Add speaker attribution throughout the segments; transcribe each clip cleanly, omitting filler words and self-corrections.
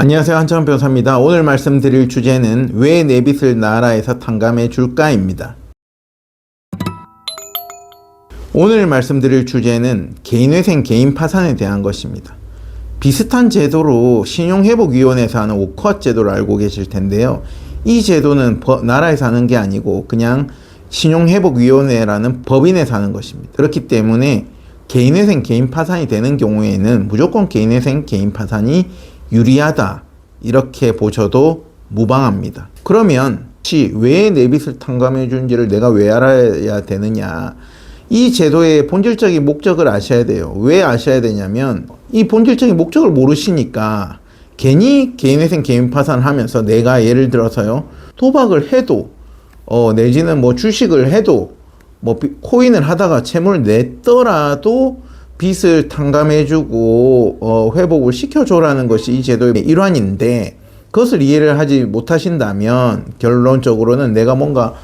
Speaker 1: 안녕하세요, 한창원 변호사입니다. 오늘 말씀드릴 주제는 왜 내 빚을 나라에서 탕감해 줄까입니다. 오늘 말씀드릴 주제는 개인회생, 개인파산에 대한 것입니다. 비슷한 제도로 신용회복위원회에서 하는 오커 제도를 알고 계실 텐데요. 이 제도는 나라에서 하는 게 아니고 그냥 신용회복위원회라는 법인에서 하는 것입니다. 그렇기 때문에 개인회생, 개인파산이 되는 경우에는 무조건 개인회생, 개인파산이 유리하다, 이렇게 보셔도 무방합니다. 그러면 혹시 왜 내 빚을 탕감해 주는지를 내가 왜 알아야 되느냐? 이 제도의 본질적인 목적을 아셔야 돼요. 왜 아셔야 되냐면 이 본질적인 목적을 모르시니까 괜히 개인회생, 개인파산을 하면서 내가 예를 들어서요, 도박을 해도 내지는 뭐 주식을 해도 뭐 코인을 하다가 채무를 냈더라도 빚을 탕감해주고 회복을 시켜줘라는 것이 이 제도의 일환인데, 그것을 이해를 하지 못하신다면 결론적으로는 내가 뭔가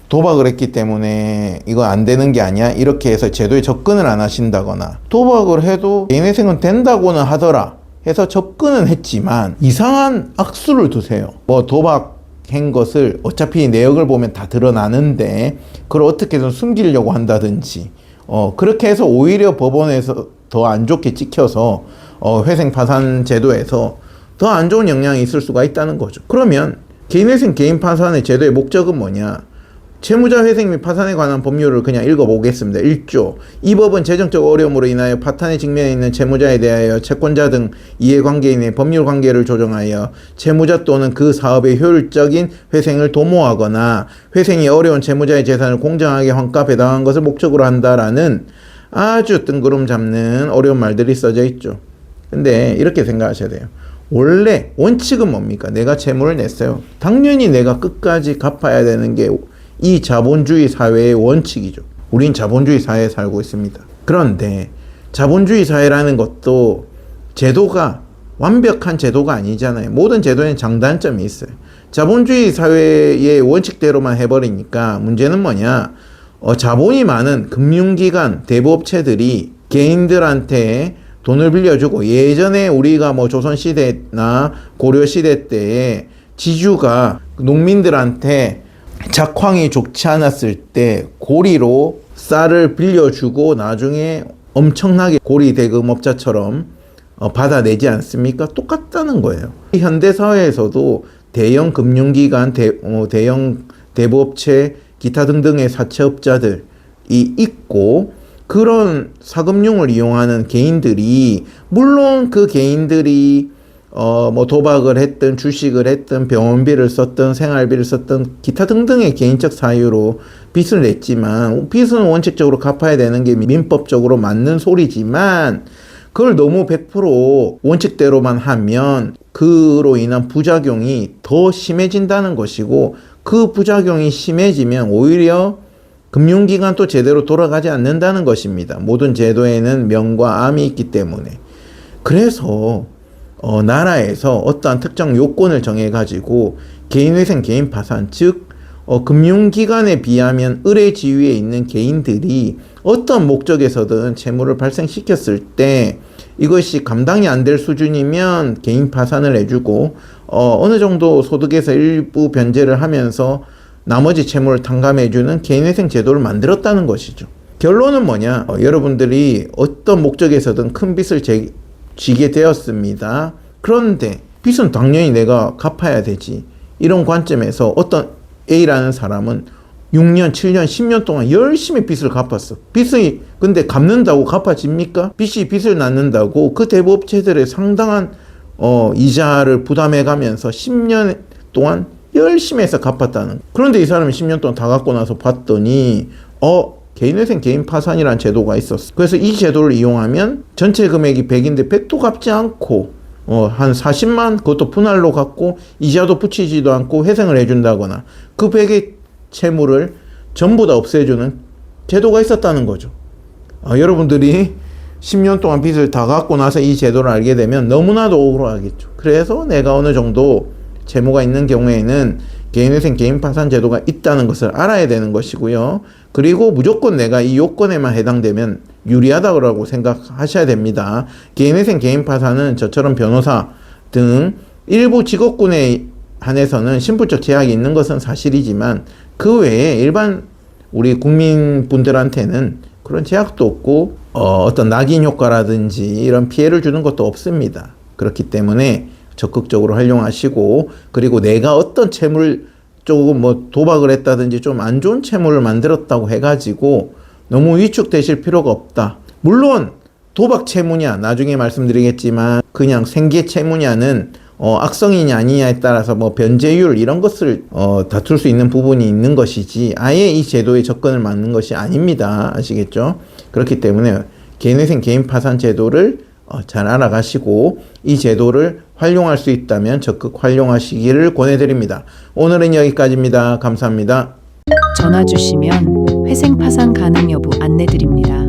Speaker 1: 도박을 했기 때문에 이거 안 되는 게 아니야, 이렇게 해서 제도에 접근을 안 하신다거나, 도박을 해도 개인회생은 된다고는 하더라 해서 접근은 했지만 이상한 악수를 두세요. 뭐 도박한 것을 어차피 내역을 보면 다 드러나는데 그걸 어떻게든 숨기려고 한다든지, 그렇게 해서 오히려 법원에서 더 안 좋게 찍혀서 회생 파산 제도에서 더 안 좋은 영향이 있을 수가 있다는 거죠. 그러면 개인회생, 개인파산의 제도의 목적은 뭐냐? 채무자 회생 및 파산에 관한 법률을 그냥 읽어보겠습니다. 1조. 이 법은 재정적 어려움으로 인하여 파탄에 직면해 있는 채무자에 대하여 채권자 등 이해관계인의 법률관계를 조정하여 채무자 또는 그 사업의 효율적인 회생을 도모하거나 회생이 어려운 채무자의 재산을 공정하게 환가 배당한 것을 목적으로 한다라는 아주 뜬구름 잡는 어려운 말들이 써져 있죠. 근데 이렇게 생각하셔야 돼요. 원래 원칙은 뭡니까? 내가 채무를 냈어요. 당연히 내가 끝까지 갚아야 되는 게 이 자본주의 사회의 원칙이죠. 우린 자본주의 사회에 살고 있습니다. 그런데 자본주의 사회라는 것도 제도가 완벽한 제도가 아니잖아요. 모든 제도에는 장단점이 있어요. 자본주의 사회의 원칙대로만 해버리니까 문제는 뭐냐? 자본이 많은 금융기관, 대부업체들이 개인들한테 돈을 빌려주고, 예전에 우리가 뭐 조선시대나 고려시대 때에 지주가 농민들한테 작황이 좋지 않았을 때 고리로 쌀을 빌려주고 나중에 엄청나게 고리 대금업자처럼 받아내지 않습니까? 똑같다는 거예요. 현대사회에서도 대형 금융기관, 대형 대부업체, 기타 등등의 사채업자들이 있고, 그런 사금융을 이용하는 개인들이, 물론 그 개인들이 뭐 도박을 했든 주식을 했든 병원비를 썼든 생활비를 썼든 기타 등등의 개인적 사유로 빚을 냈지만, 빚은 원칙적으로 갚아야 되는 게 민법적으로 맞는 소리지만 그걸 너무 100% 원칙대로만 하면 그로 인한 부작용이 더 심해진다는 것이고, 그 부작용이 심해지면 오히려 금융기관도 제대로 돌아가지 않는다는 것입니다. 모든 제도에는 명과 암이 있기 때문에. 그래서 나라에서 어떠한 특정 요건을 정해가지고 개인회생, 개인파산, 즉 금융기관에 비하면 의뢰지위에 있는 개인들이 어떤 목적에서든 채무를 발생시켰을 때 이것이 감당이 안 될 수준이면 개인파산을 해주고, 어느 정도 소득에서 일부 변제를 하면서 나머지 채무를 탕감해주는 개인회생 제도를 만들었다는 것이죠. 결론은 뭐냐? 여러분들이 어떤 목적에서든 큰 빚을 지게 되었습니다. 그런데 빚은 당연히 내가 갚아야 되지. 이런 관점에서 어떤 A라는 사람은 6년, 7년, 10년 동안 열심히 빚을 갚았어. 빚이 근데 갚는다고 갚아집니까? 빚이 빚을 낳는다고 그 대부업체들의 상당한 이자를 부담해 가면서 10년 동안 열심히 해서 갚았다는. 그런데 이 사람이 10년 동안 다 갚고 나서 봤더니 개인회생, 개인파산이라는 제도가 있었어. 그래서 이 제도를 이용하면 전체 금액이 100인데 100도 갚지 않고 한 40만 그것도 분할로 갚고 이자도 붙이지도 않고 회생을 해준다거나 그 100의 채무를 전부 다 없애주는 제도가 있었다는 거죠. 여러분들이 10년 동안 빚을 다 갚고 나서 이 제도를 알게 되면 너무나도 억울하겠죠. 그래서 내가 어느 정도 채무가 있는 경우에는 개인회생, 개인파산 제도가 있다는 것을 알아야 되는 것이고요. 그리고 무조건 내가 이 요건에만 해당되면 유리하다고 생각하셔야 됩니다. 개인회생, 개인파산은 저처럼 변호사 등 일부 직업군에 한해서는 신분적 제약이 있는 것은 사실이지만 그 외에 일반 우리 국민분들한테는 그런 제약도 없고 어떤 낙인 효과라든지 이런 피해를 주는 것도 없습니다. 그렇기 때문에 적극적으로 활용하시고, 그리고 내가 어떤 채물 조금 뭐 도박을 했다든지 좀 안 좋은 채물을 만들었다고 해가지고 너무 위축되실 필요가 없다. 물론 도박 채무냐, 나중에 말씀드리겠지만 그냥 생계 채무냐는 악성이냐 아니냐에 따라서 뭐 변제율 이런 것을 다툴 수 있는 부분이 있는 것이지 아예 이 제도에 접근을 막는 것이 아닙니다. 아시겠죠? 그렇기 때문에 개인회생 개인파산 제도를 잘 알아가시고 이 제도를 활용할 수 있다면 적극 활용하시기를 권해드립니다. 오늘은 여기까지입니다. 감사합니다.
Speaker 2: 전화 주시면 회생 파산 가능 여부 안내드립니다.